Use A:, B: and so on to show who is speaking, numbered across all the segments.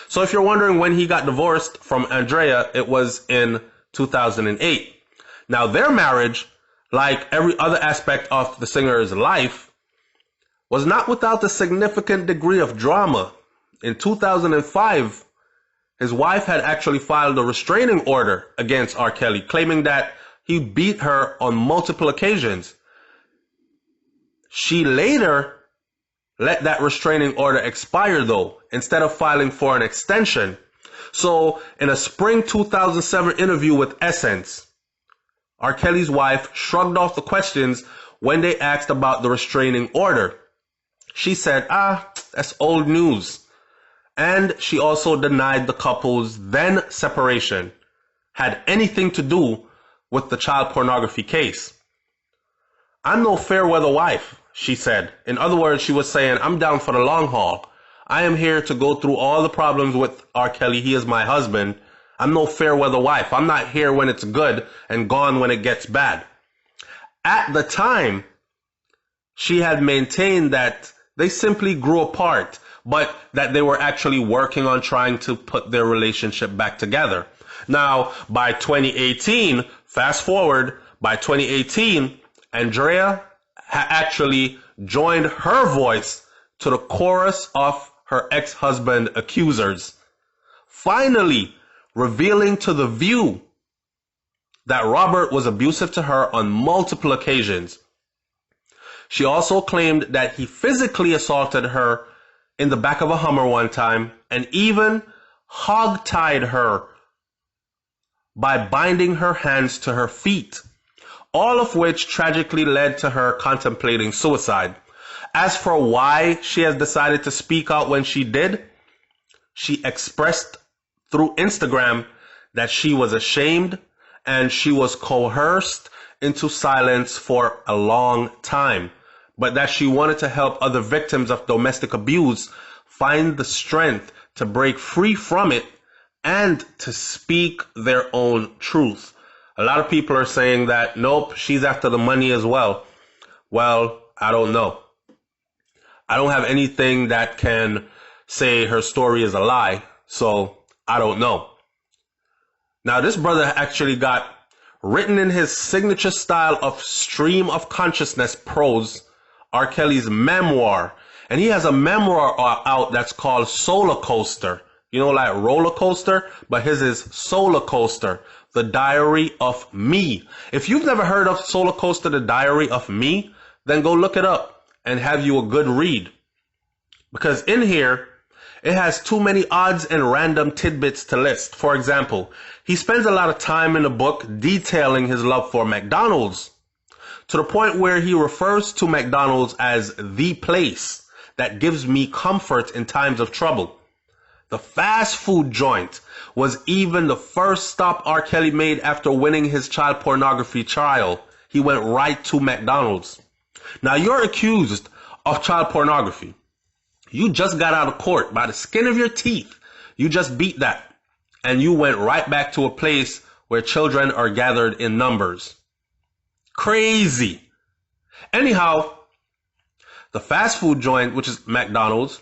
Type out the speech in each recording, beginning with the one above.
A: So if you're wondering when he got divorced from Andrea, it was in 2008. Now their marriage, like every other aspect of the singer's life, was not without a significant degree of drama. In 2005, his wife had actually filed a restraining order against R. Kelly, claiming that he beat her on multiple occasions. She later let that restraining order expire, though, instead of filing for an extension. So, in a spring 2007 interview with Essence, R. Kelly's wife shrugged off the questions when they asked about the restraining order. She said, that's old news. And she also denied the couple's then separation had anything to do with the child pornography case. I'm no fair weather wife, she said. In other words, she was saying, I'm down for the long haul. I am here to go through all the problems with R. Kelly. He is my husband. I'm no fair weather wife. I'm not here when it's good and gone when it gets bad. At the time, she had maintained that they simply grew apart, but that they were actually working on trying to put their relationship back together. Now, by 2018, fast forward, by 2018, Andrea actually joined her voice to the chorus of her ex-husband accusers, finally revealing to The View that Robert was abusive to her on multiple occasions. She also claimed that he physically assaulted her in the back of a Hummer one time and even hogtied her by binding her hands to her feet, all of which tragically led to her contemplating suicide. As for why she has decided to speak out when she did, she expressed through Instagram that she was ashamed and she was coerced into silence for a long time, but that she wanted to help other victims of domestic abuse find the strength to break free from it and to speak their own truth. A lot of people are saying that, nope, she's after the money as well. Well, I don't know. I don't have anything that can say her story is a lie, so I don't know. Now, this brother actually got written in his signature style of stream of consciousness prose, R. Kelly's memoir. And he has a memoir out that's called Solar Coaster. You know, like roller coaster, but his is Solar Coaster, The Diary of Me. If you've never heard of Solar Coaster, The Diary of Me, then go look it up and have you a good read. Because in here, it has too many odds and random tidbits to list. For example, he spends a lot of time in the book detailing his love for McDonald's, to the point where he refers to McDonald's as the place that gives me comfort in times of trouble. The fast food joint was even the first stop R. Kelly made after winning his child pornography trial. He went right to McDonald's. Now, you're accused of child pornography. You just got out of court by the skin of your teeth. You just beat that. And you went right back to a place where children are gathered in numbers. Crazy. Anyhow, the fast food joint, which is McDonald's,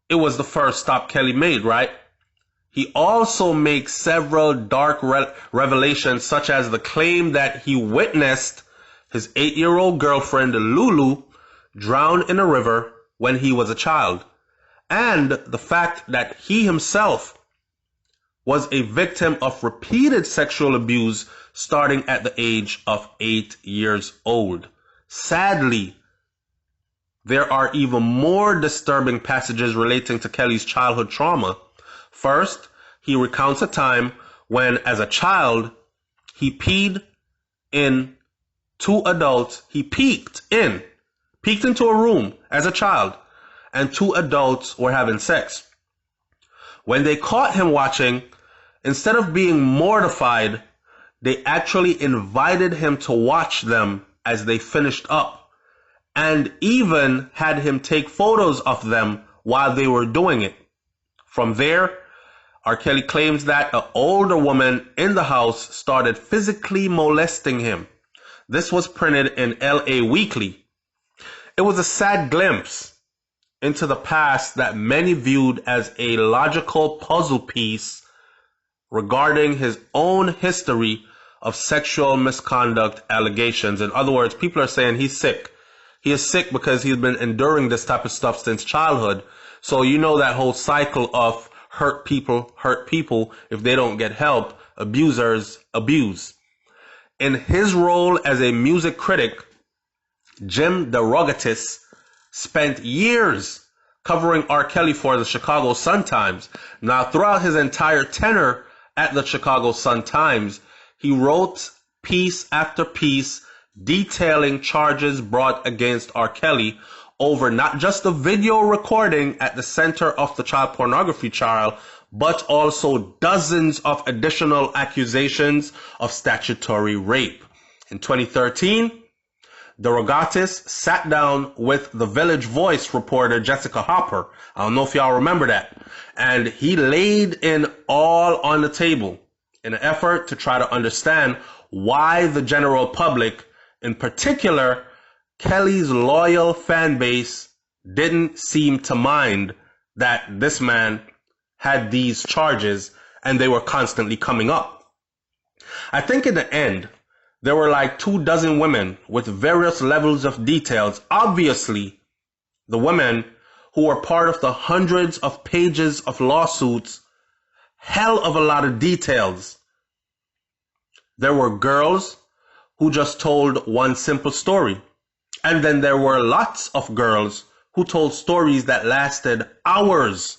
A: it was the first stop Kelly made, right? He also makes several dark revelations, such as the claim that he witnessed his 8-year-old girlfriend, Lulu, drown in a river when he was a child, and the fact that he himself was a victim of repeated sexual abuse starting at the age of 8 years old. Sadly, there are even more disturbing passages relating to Kelly's childhood trauma. First, he recounts a time when, as a child, he peeked into a room as a child, and 2 adults were having sex. When they caught him watching, instead of being mortified, they actually invited him to watch them as they finished up, and even had him take photos of them while they were doing it. From there, R. Kelly claims that an older woman in the house started physically molesting him. This was printed in LA Weekly. It was a sad glimpse into the past that many viewed as a logical puzzle piece regarding his own history of sexual misconduct allegations. In other words, people are saying he's sick. He is sick because he's been enduring this type of stuff since childhood. So you know that whole cycle of hurt people. If they don't get help, abusers abuse. In his role as a music critic, Jim DeRogatis spent years covering R. Kelly for the Chicago Sun-Times. Now, throughout his entire tenure at the Chicago Sun-Times, he wrote piece after piece detailing charges brought against R. Kelly over not just the video recording at the center of the child pornography trial, but also dozens of additional accusations of statutory rape. In 2013, DeRogatis sat down with the Village Voice reporter Jessica Hopper. I don't know if y'all remember that. And he laid in all on the table in an effort to try to understand why the general public, in particular, Kelly's loyal fan base, didn't seem to mind that this man had these charges and they were constantly coming up. I think in the end, there were like 24 women with various levels of details. Obviously, the women who were part of the hundreds of pages of lawsuits, hell of a lot of details. There were girls who just told one simple story. And then there were lots of girls who told stories that lasted hours,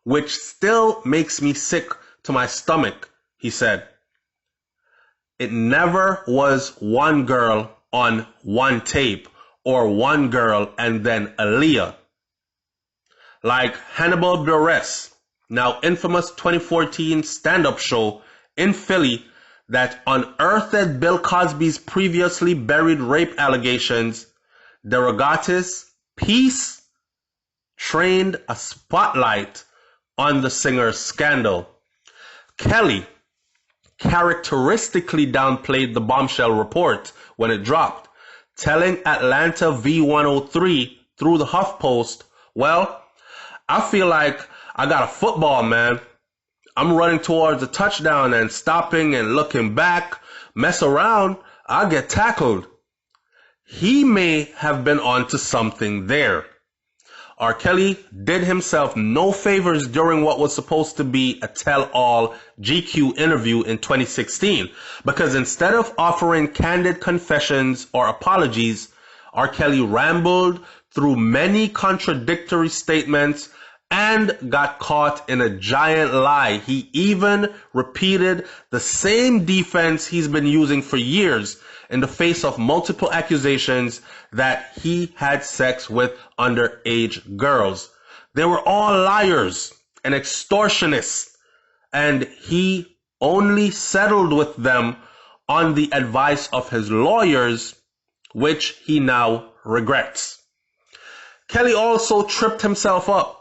A: which still makes me sick to my stomach, he said. It never was one girl on one tape or one girl and then Aaliyah. Like Hannibal Buress, now infamous 2014 stand-up show in Philly that unearthed Bill Cosby's previously buried rape allegations, DeRogatis' piece trained a spotlight on the singer's scandal. Kelly characteristically downplayed the bombshell report when it dropped, telling Atlanta V103 through the HuffPost, well, I feel like I got a football, man. I'm running towards a touchdown and stopping and looking back, mess around, I'll get tackled. He may have been onto something there. R. Kelly did himself no favors during what was supposed to be a tell-all GQ interview in 2016, because instead of offering candid confessions or apologies, R. Kelly rambled through many contradictory statements and got caught in a giant lie. He even repeated the same defense he's been using for years in the face of multiple accusations that he had sex with underage girls. They were all liars and extortionists, and he only settled with them on the advice of his lawyers, which he now regrets. Kelly also tripped himself up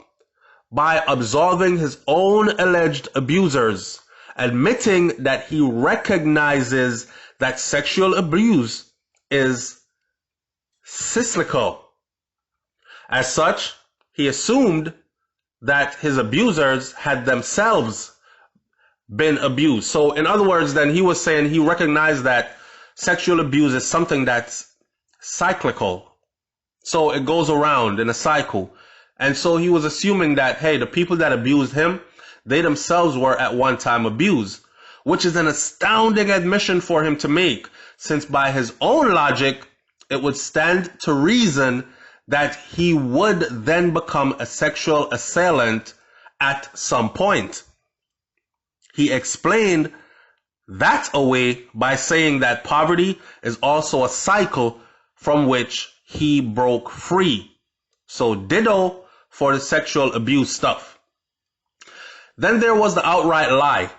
A: by absolving his own alleged abusers, admitting that he recognizes that sexual abuse is cyclical. As such, he assumed that his abusers had themselves been abused. So in other words, then he was saying he recognized that sexual abuse is something that's cyclical. So it goes around in a cycle. And so he was assuming that, hey, the people that abused him, they themselves were at one time abused, which is an astounding admission for him to make, since by his own logic, it would stand to reason that he would then become a sexual assailant at some point. He explained that away by saying that poverty is also a cycle from which he broke free. So ditto for the sexual abuse stuff. Then there was the outright lie,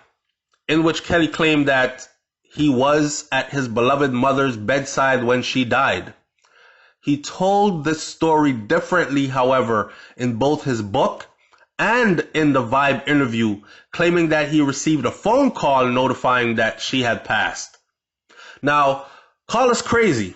A: in which Kelly claimed that he was at his beloved mother's bedside when she died. He told this story differently, however, in both his book and in the Vibe interview, claiming that he received a phone call notifying that she had passed. Now, call us crazy,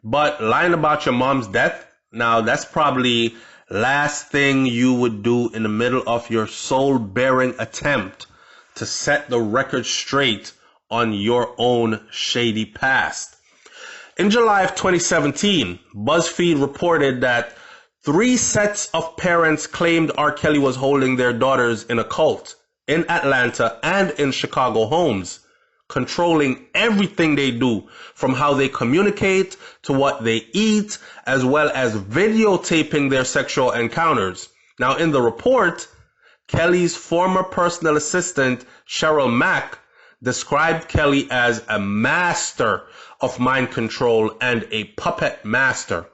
A: but lying about your mom's death, now that's probably last thing you would do in the middle of your soul-bearing attempt to set the record straight on your own shady past. In July of 2017, BuzzFeed reported that 3 sets of parents claimed R. Kelly was holding their daughters in a cult in Atlanta and in Chicago homes, controlling everything they do, from how they communicate to what they eat, as well as videotaping their sexual encounters. Now, in the report, Kelly's former personal assistant, Cheryl Mack, described Kelly as a master of mind control and a puppet master.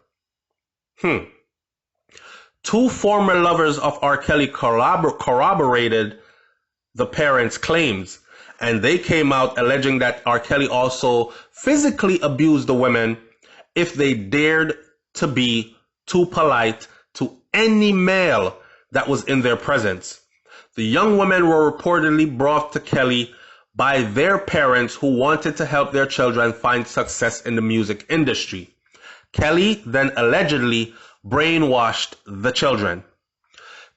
A: 2 former lovers of R. Kelly corroborated the parents' claims, and they came out alleging that R. Kelly also physically abused the women if they dared to be too polite to any male that was in their presence. The young women were reportedly brought to Kelly by their parents who wanted to help their children find success in the music industry. Kelly then allegedly brainwashed the children.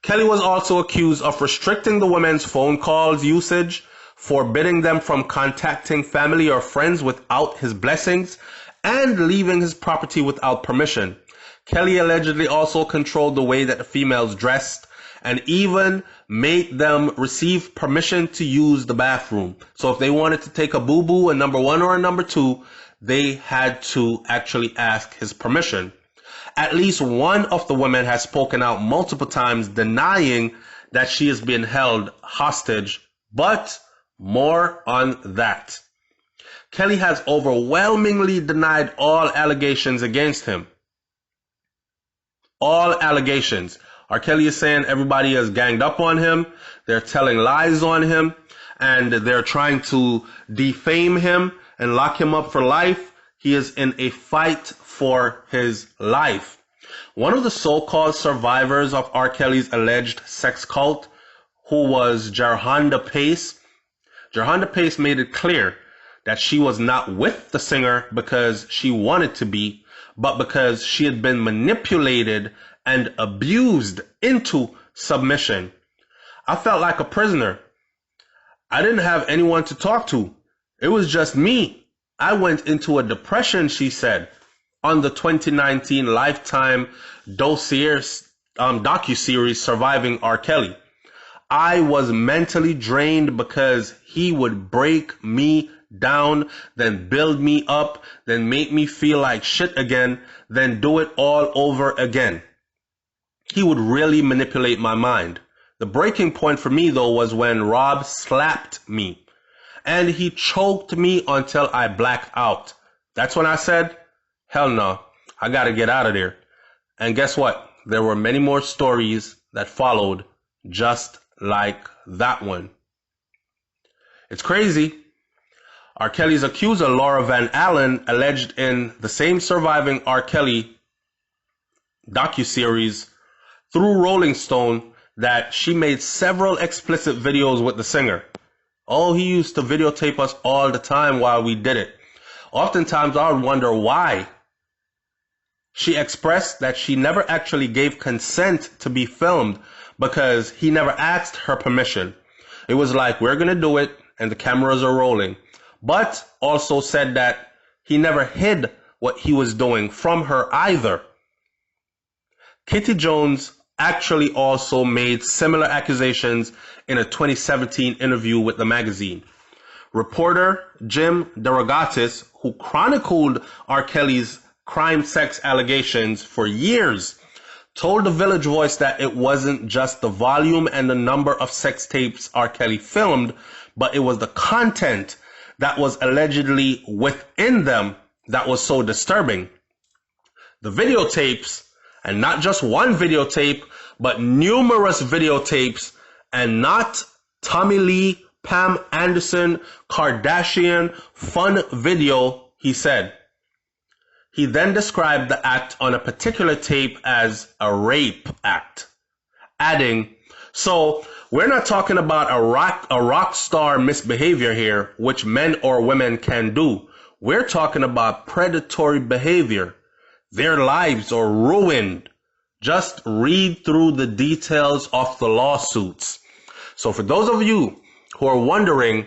A: Kelly was also accused of restricting the women's phone calls usage, forbidding them from contacting family or friends without his blessings, and leaving his property without permission. Kelly allegedly also controlled the way that the females dressed and even made them receive permission to use the bathroom. So if they wanted to take a boo-boo, a number 1 or a number 2, they had to actually ask his permission. At least one of the women has spoken out multiple times denying that she is being held hostage, but more on that. Kelly has overwhelmingly denied all allegations against him. All allegations. R. Kelly is saying everybody has ganged up on him, they're telling lies on him, and they're trying to defame him and lock him up for life. He is in a fight for his life. One of the so-called survivors of R. Kelly's alleged sex cult, who was Jarhonda Pace, Jarhonda Pace made it clear that she was not with the singer because she wanted to be, but because she had been manipulated and abused into submission. I felt like a prisoner. I didn't have anyone to talk to. It was just me. I went into a depression, she said, on the 2019 Lifetime docuseries Surviving R. Kelly. I was mentally drained because he would break me down, then build me up, then make me feel like shit again, then do it all over again. He would really manipulate my mind. The breaking point for me, though, was when Rob slapped me and he choked me until I blacked out. That's when I said, hell no, I gotta get out of there. And guess what? There were many more stories that followed just like that one. It's crazy. R. Kelly's accuser, Laura Van Allen, alleged in the same Surviving R. Kelly docuseries through Rolling Stone that she made several explicit videos with the singer. Oh, he used to videotape us all the time while we did it. Oftentimes I would wonder why. She expressed that she never actually gave consent to be filmed because he never asked her permission. It was like, we're going to do it and the cameras are rolling. But also said that he never hid what he was doing from her either. Kitty Jones actually also made similar accusations in a 2017 interview with the magazine. Reporter Jim DeRogatis, who chronicled R. Kelly's crime sex allegations for years, told the Village Voice that it wasn't just the volume and the number of sex tapes R. Kelly filmed, but it was the content that was allegedly within them that was so disturbing. The videotapes, and not just one videotape, but numerous videotapes, and not Tommy Lee, Pam Anderson, Kardashian fun video, he said. He then described the act on a particular tape as a rape act, adding, so we're not talking about a rock star misbehavior here, which men or women can do. We're talking about predatory behavior. Their lives are ruined. Just read through the details of the lawsuits. So for those of you who are wondering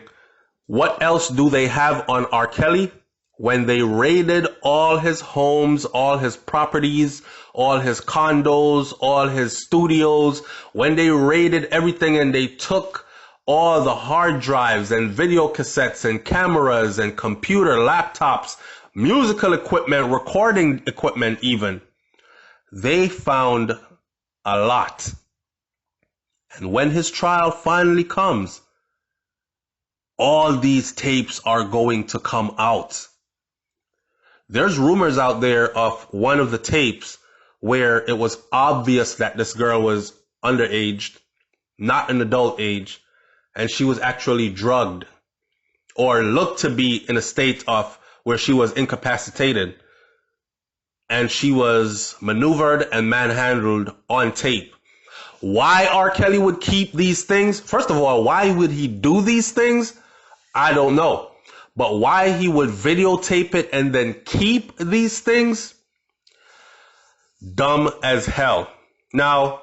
A: what else do they have on R. Kelly, when they raided all his homes, all his properties, all his condos, all his studios, when they raided everything and they took all the hard drives and video cassettes and cameras and computer, laptops, musical equipment, recording equipment even, they found a lot. And when his trial finally comes, all these tapes are going to come out. There's rumors out there of one of the tapes where it was obvious that this girl was underage, not an adult age, and she was actually drugged or looked to be in a state of where she was incapacitated. And she was maneuvered and manhandled on tape. Why R. Kelly would keep these things? First of all, why would he do these things? I don't know. But why he would videotape it and then keep these things? Dumb as hell. Now,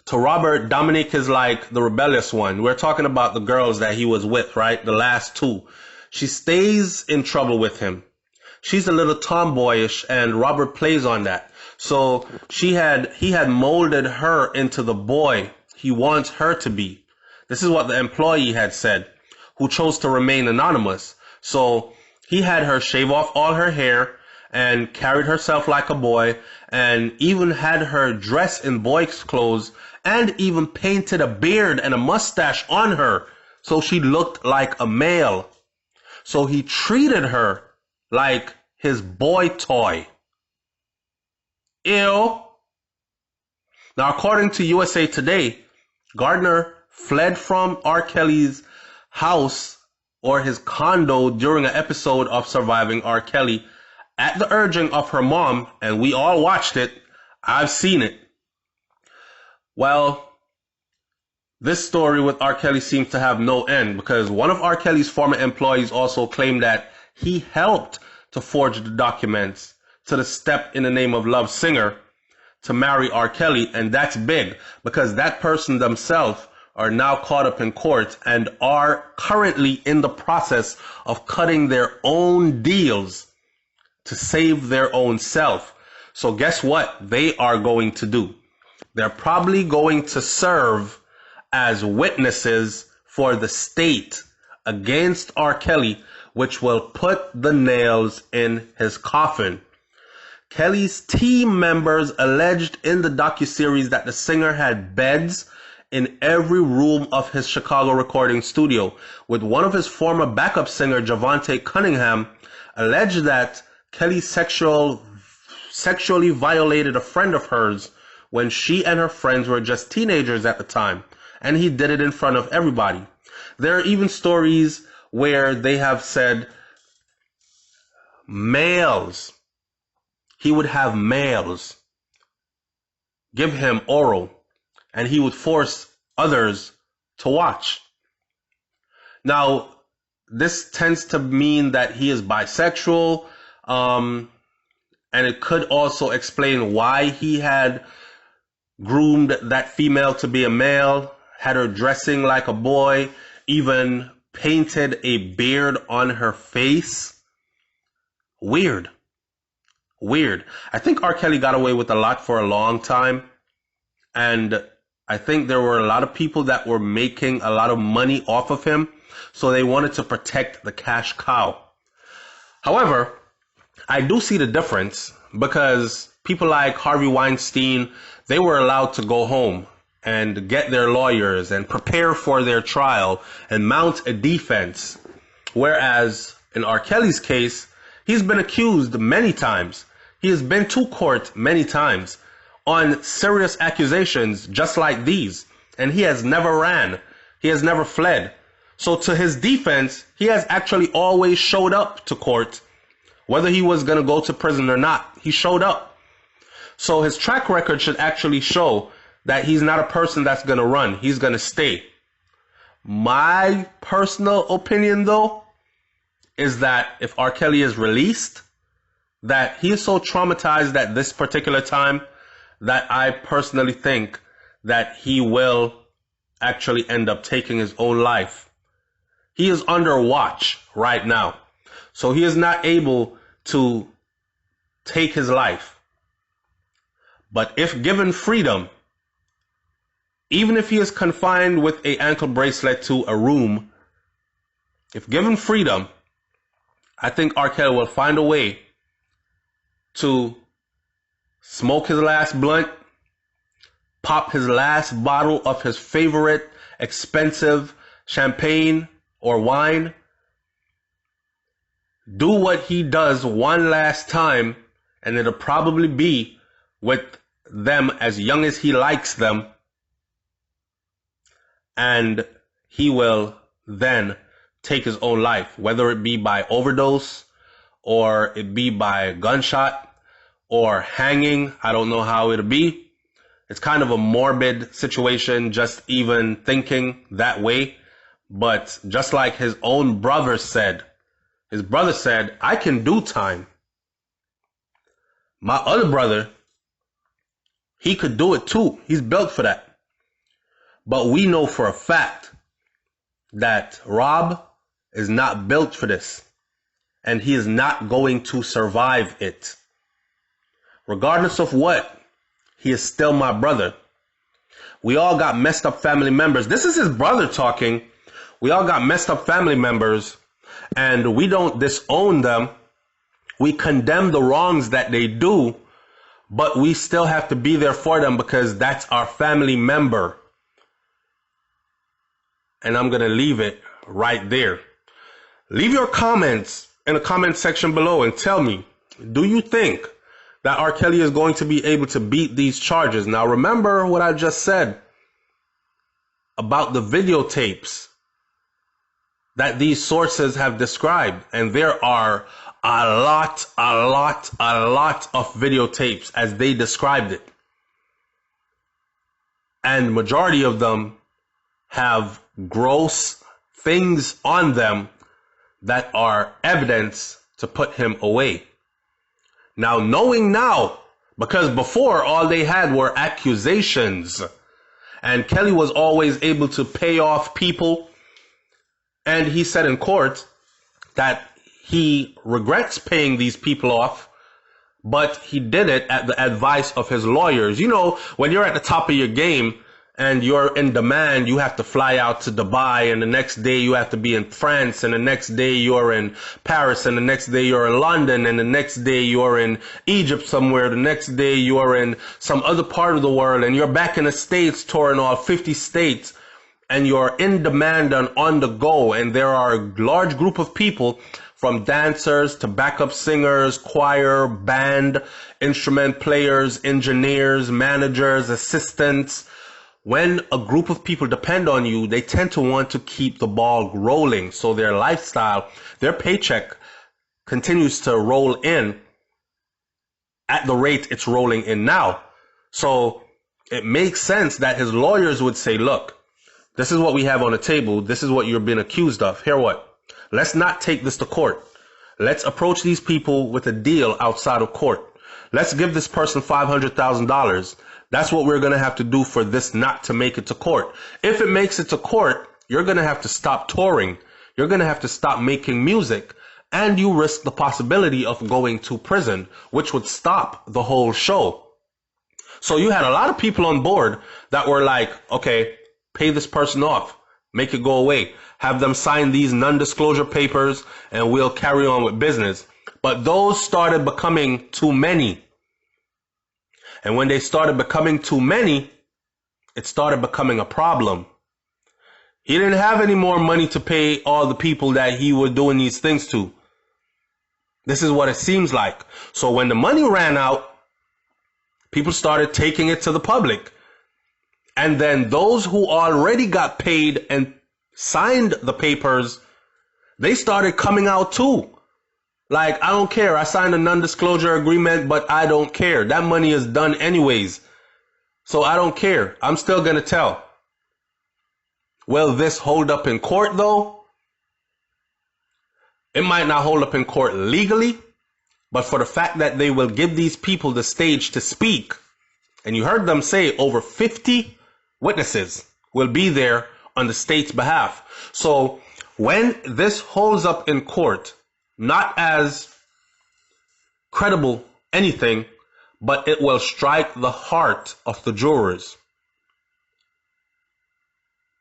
A: to Robert, Dominique is like the rebellious one. We're talking about the girls that he was with, right? The last two. She stays in trouble with him. She's a little tomboyish, and Robert plays on that. So he had molded her into the boy he wants her to be. This is what the employee had said, who chose to remain anonymous. So he had her shave off all her hair and carried herself like a boy, and even had her dress in boy's clothes, and even painted a beard and a mustache on her so she looked like a male. So he treated her like his boy toy. Ew. Now, according to USA Today, Gardner fled from R. Kelly's house or his condo during an episode of Surviving R. Kelly at the urging of her mom, and we all watched it. I've seen it. Well, this story with R. Kelly seems to have no end, because one of R. Kelly's former employees also claimed that he helped to forge the documents to the Step in the Name of Love singer to marry R. Kelly. And that's big, because that person themselves are now caught up in court and are currently in the process of cutting their own deals to save their own self. So guess what they are going to do? They're probably going to serve as witnesses for the state against R. Kelly, which will put the nails in his coffin. Kelly's team members alleged in the docuseries that the singer had beds in every room of his Chicago recording studio, with one of his former backup singer, Javante Cunningham, alleged that Kelly sexually violated a friend of hers when she and her friends were just teenagers at the time, and he did it in front of everybody. There are even stories where they have said males, he would have males give him oral, and he would force others to watch. Now, this tends to mean that he is bisexual, and it could also explain why he had groomed that female to be a male, had her dressing like a boy, even painted a beard on her face. Weird. I think R. Kelly got away with a lot for a long time, and I think there were a lot of people that were making a lot of money off of him, so they wanted to protect the cash cow. However, I do see the difference, because people like Harvey Weinstein, they were allowed to go home and get their lawyers and prepare for their trial and mount a defense. Whereas in R. Kelly's case, he's been accused many times. He has been to court many times on serious accusations just like these, and he has never ran. He has never fled. So to his defense, he has actually always showed up to court. Whether he was going to go to prison or not, he showed up. So his track record should actually show that he's not a person that's going to run. He's going to stay. My personal opinion, though, is that if R. Kelly is released, that he is so traumatized at this particular time that I personally think that he will actually end up taking his own life. He is under watch right now. So he is not able to take his life. But if given freedom, even if he is confined with an ankle bracelet to a room, if given freedom, I think R. Kelly will find a way to smoke his last blunt, pop his last bottle of his favorite expensive champagne or wine, do what he does one last time, and it'll probably be with them as young as he likes them, and he will then take his own life, whether it be by overdose or it be by gunshot or hanging. I don't know how it'll be. It's kind of a morbid situation just even thinking that way. But just like his own brother said, I can do time. My other brother, he could do it too. He's built for that. But we know for a fact that Rob is not built for this. And he is not going to survive it. Regardless of what, he is still my brother. We all got messed up family members. This is his brother talking. We all got messed up family members, and we don't disown them. We condemn the wrongs that they do, but we still have to be there for them because that's our family member. And I'm going to leave it right there. Leave your comments in the comment section below and tell me, do you think that R. Kelly is going to be able to beat these charges? Now, remember what I just said about the videotapes that these sources have described. And there are a lot of videotapes as they described it. And majority of them have gross things on them that are evidence to put him away. Now, knowing now, because before all they had were accusations, and Kelly was always able to pay off people, and he said in court that he regrets paying these people off, but he did it at the advice of his lawyers. You know, when you're at the top of your game and you're in demand, you have to fly out to Dubai, and the next day you have to be in France, and the next day you're in Paris, and the next day you're in London, and the next day you're in Egypt somewhere, the next day you're in some other part of the world, and you're back in the States touring all 50 states, and you're in demand and on the go, and there are a large group of people, from dancers to backup singers, choir, band, instrument players, engineers, managers, assistants. When a group of people depend on you, they tend to want to keep the ball rolling. So their lifestyle, their paycheck continues to roll in at the rate it's rolling in now. So it makes sense that his lawyers would say, look, this is what we have on the table. This is what you're being accused of. Here what? Let's not take this to court. Let's approach these people with a deal outside of court. Let's give this person $500,000. That's what we're going to have to do for this not to make it to court. If it makes it to court, you're going to have to stop touring. You're going to have to stop making music. And you risk the possibility of going to prison, which would stop the whole show. So you had a lot of people on board that were like, okay, pay this person off. Make it go away. Have them sign these non-disclosure papers and we'll carry on with business. But those started becoming too many. And when they started becoming too many, it started becoming a problem. He didn't have any more money to pay all the people that he was doing these things to. This is what it seems like. So when the money ran out, people started taking it to the public. And then those who already got paid and signed the papers, they started coming out too. Like, I don't care. I signed a non-disclosure agreement, but I don't care. That money is done anyways. So I don't care. I'm still going to tell. Will this hold up in court though? It might not hold up in court legally, but for the fact that they will give these people the stage to speak And you heard them say over 50 witnesses will be there on the state's behalf. So when this holds up in court, not as credible anything, but it will strike the heart of the jurors.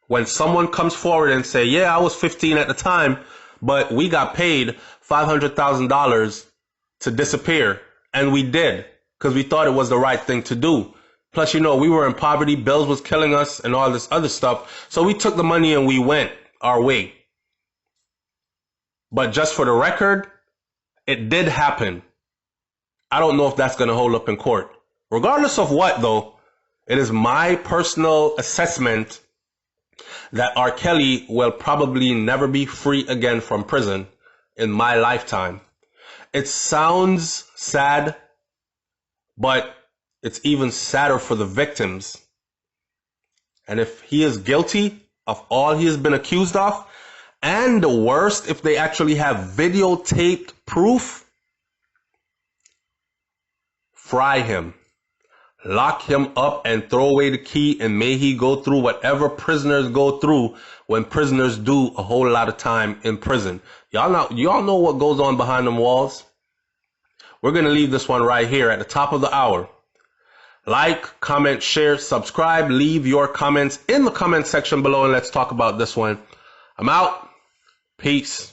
A: When someone comes forward and say, yeah, I was 15 at the time, but we got paid $500,000 to disappear. And we did, because we thought it was the right thing to do. Plus, you know, we were in poverty, bills was killing us and all this other stuff. So we took the money and we went our way. But just for the record, it did happen. I don't know if that's going to hold up in court. Regardless of what, though, it is my personal assessment that R. Kelly will probably never be free again from prison in my lifetime. It sounds sad, but it's even sadder for the victims. And if he is guilty of all he has been accused of, and the worst, if they actually have videotaped proof, fry him. Lock him up and throw away the key, and may he go through whatever prisoners go through when prisoners do a whole lot of time in prison. Y'all know what goes on behind them walls. We're going to leave this one right here at the top of the hour. Like, comment, share, subscribe, leave your comments in the comment section below, and let's talk about this one. I'm out. Peace.